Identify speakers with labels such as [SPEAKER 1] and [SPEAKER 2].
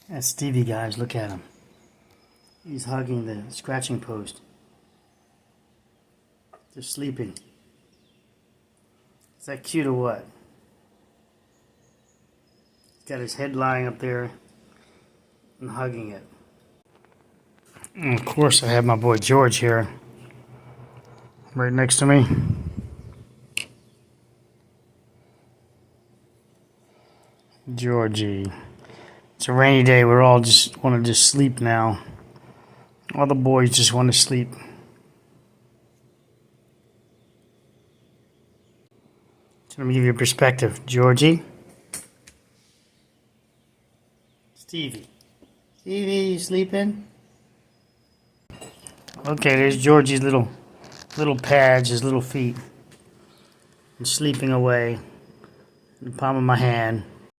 [SPEAKER 1] That's Stevie, guys. Look at him. He's hugging the scratching post. Just sleeping. Is that cute or what? He's got his head lying up there and hugging it. And of course, I have my boy George here, right next to me. Georgie. It's a rainy day. We're all just want to just sleep now. All the boys just want to sleep. So let me give you a perspective. Georgie. Stevie. Stevie, you sleeping? Okay, there's Georgie's little pads, his little feet. And sleeping away in the palm of my hand.